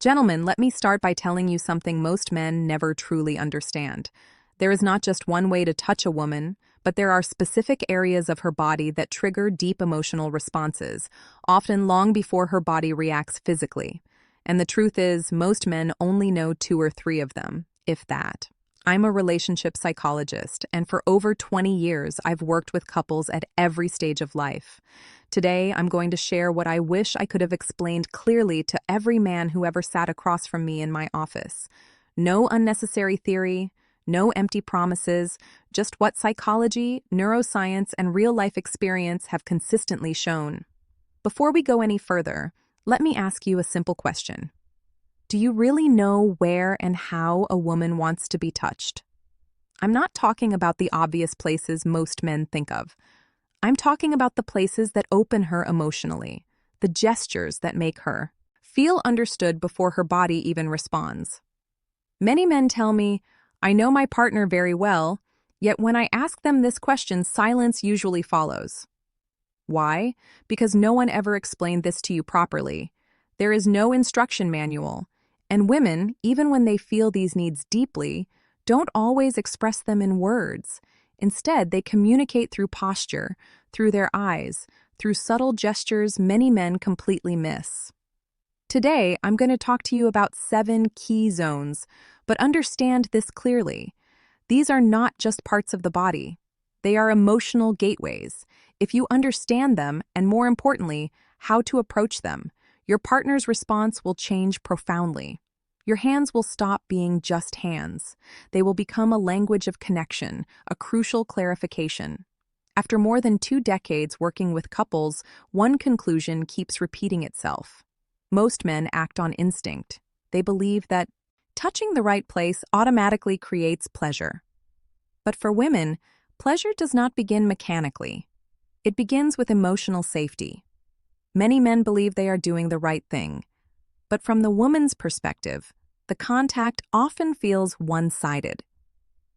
Gentlemen, let me start by telling you something most men never truly understand. There is not just one way to touch a woman, but there are specific areas of her body that trigger deep emotional responses, often long before her body reacts physically. And the truth is, most men only know two or three of them, if that. I'm a relationship psychologist, and for over 20 years, I've worked with couples at every stage of life. Today, I'm going to share what I wish I could have explained clearly to every man who ever sat across from me in my office. No unnecessary theory, no empty promises, just what psychology, neuroscience, and real-life experience have consistently shown. Before we go any further, let me ask you a simple question. Do you really know where and how a woman wants to be touched? I'm not talking about the obvious places most men think of. I'm talking about the places that open her emotionally, the gestures that make her feel understood before her body even responds. Many men tell me, I know my partner very well, yet when I ask them this question, silence usually follows. Why? Because no one ever explained this to you properly. There is no instruction manual. And women, even when they feel these needs deeply, don't always express them in words. Instead, they communicate through posture, through their eyes, through subtle gestures many men completely miss. Today, I'm going to talk to you about 7 key zones, but understand this clearly. These are not just parts of the body. They are emotional gateways. If you understand them, and more importantly, how to approach them, your partner's response will change profoundly. Your hands will stop being just hands. They will become a language of connection, a crucial clarification. After more than 2 decades working with couples, one conclusion keeps repeating itself. Most men act on instinct. They believe that touching the right place automatically creates pleasure. But for women, pleasure does not begin mechanically. It begins with emotional safety. Many men believe they are doing the right thing. But from the woman's perspective, the contact often feels one-sided.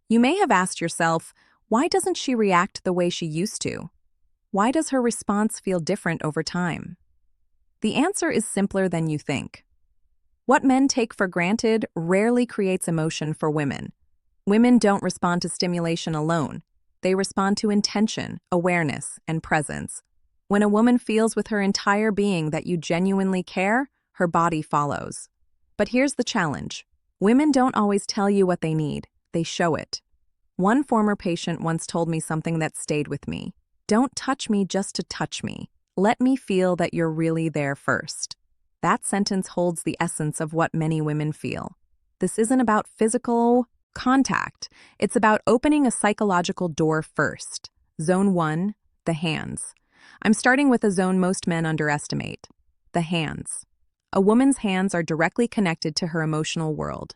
You may have asked yourself, why doesn't she react the way she used to? Why does her response feel different over time? The answer is simpler than you think. What men take for granted rarely creates emotion for women. Women don't respond to stimulation alone. They respond to intention, awareness, and presence. When a woman feels with her entire being that you genuinely care, her body follows. But here's the challenge. Women don't always tell you what they need. They show it. One former patient once told me something that stayed with me. Don't touch me just to touch me. Let me feel that you're really there first. That sentence holds the essence of what many women feel. This isn't about physical contact. It's about opening a psychological door first. Zone 1, the hands. I'm starting with a zone most men underestimate. The hands. A woman's hands are directly connected to her emotional world.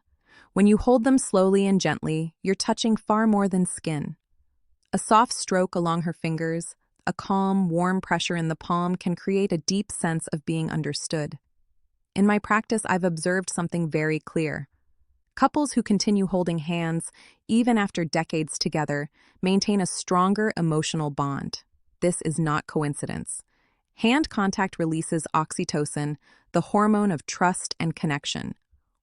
When you hold them slowly and gently, you're touching far more than skin. A soft stroke along her fingers, a calm, warm pressure in the palm can create a deep sense of being understood. In my practice, I've observed something very clear. Couples who continue holding hands, even after decades together, maintain a stronger emotional bond. This is not coincidence. Hand contact releases oxytocin, the hormone of trust and connection.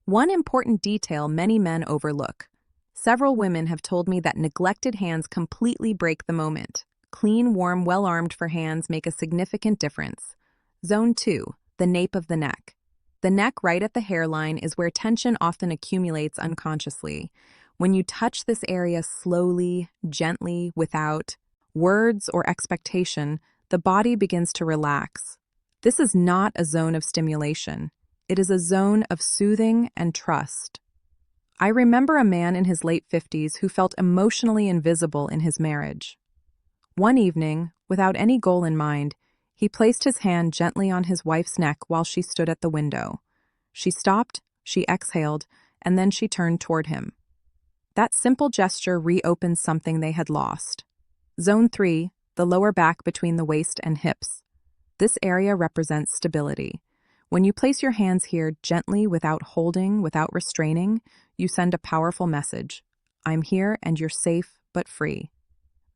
One important detail many men overlook. Several women have told me that neglected hands completely break the moment. Clean, warm, well-armed for hands make a significant difference. Zone 2, the nape of the neck. The neck right at the hairline is where tension often accumulates unconsciously. When you touch this area slowly, gently, without words or expectation, the body begins to relax. This is not a zone of stimulation. It is a zone of soothing and trust. I remember a man in his late 50s who felt emotionally invisible in his marriage. One evening, without any goal in mind, he placed his hand gently on his wife's neck while she stood at the window. She stopped, she exhaled, and then she turned toward him. That simple gesture reopened something they had lost. Zone 3, the lower back between the waist and hips. This area represents stability. When you place your hands here gently without holding, without restraining, you send a powerful message. I'm here and you're safe but free.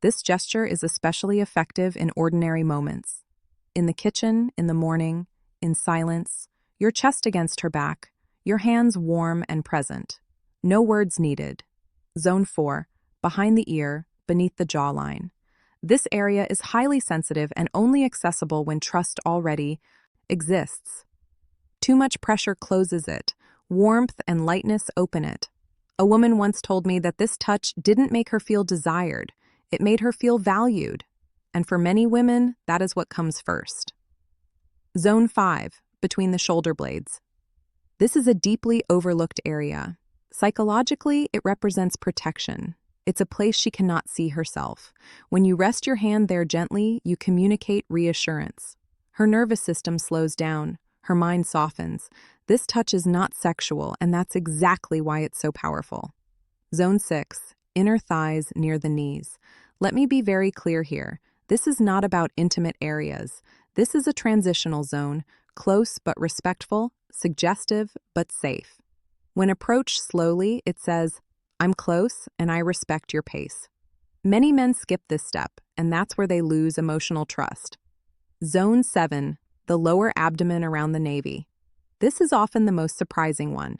This gesture is especially effective in ordinary moments. In the kitchen, in the morning, in silence, your chest against her back, Your hands warm and present. No words needed. Zone 4, behind the ear, beneath the jawline. This area is highly sensitive and only accessible when trust already exists. Too much pressure closes it. Warmth and lightness open it. A woman once told me that this touch didn't make her feel desired. It made her feel valued. And for many women, that is what comes first. Zone 5, between the shoulder blades. This is a deeply overlooked area. Psychologically, it represents protection. It's a place she cannot see herself. When you rest your hand there gently, you communicate reassurance. Her nervous system slows down. Her mind softens. This touch is not sexual, and that's exactly why it's so powerful. Zone 6, inner thighs near the knees. Let me be very clear here. This is not about intimate areas. This is a transitional zone, close but respectful, suggestive but safe. When approached slowly, it says, "I'm close and I respect your pace." Many men skip this step, and that's where they lose emotional trust. Zone 7, the lower abdomen around the navel. This is often the most surprising one.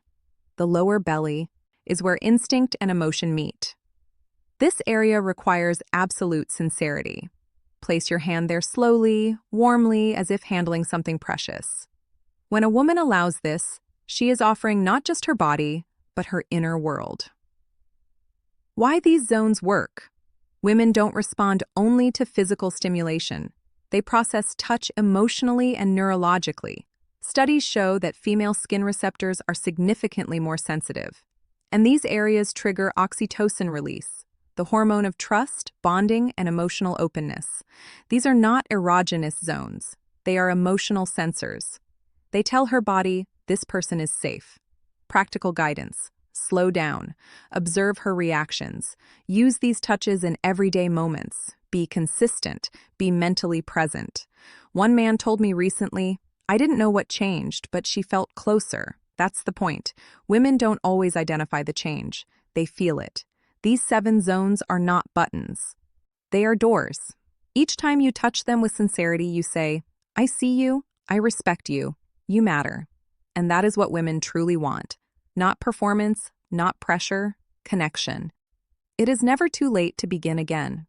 The lower belly is where instinct and emotion meet. This area requires absolute sincerity. Place your hand there slowly, warmly, as if handling something precious. When a woman allows this, she is offering not just her body, but her inner world. Why these zones work? Women don't respond only to physical stimulation. They process touch emotionally and neurologically. Studies show that female skin receptors are significantly more sensitive. And these areas trigger oxytocin release, the hormone of trust, bonding, and emotional openness. These are not erogenous zones. They are emotional sensors. They tell her body, this person is safe. Practical guidance. Slow down. Observe her reactions. Use these touches in everyday moments. Be consistent. Be mentally present. One man told me recently, "I didn't know what changed, but she felt closer." That's the point. Women don't always identify the change. They feel it. These 7 zones are not buttons. They are doors. Each time you touch them with sincerity, you say, "I see you, I respect you, you matter." And that is what women truly want. Not performance, not pressure, connection. It is never too late to begin again.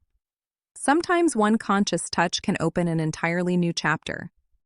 Sometimes one conscious touch can open an entirely new chapter.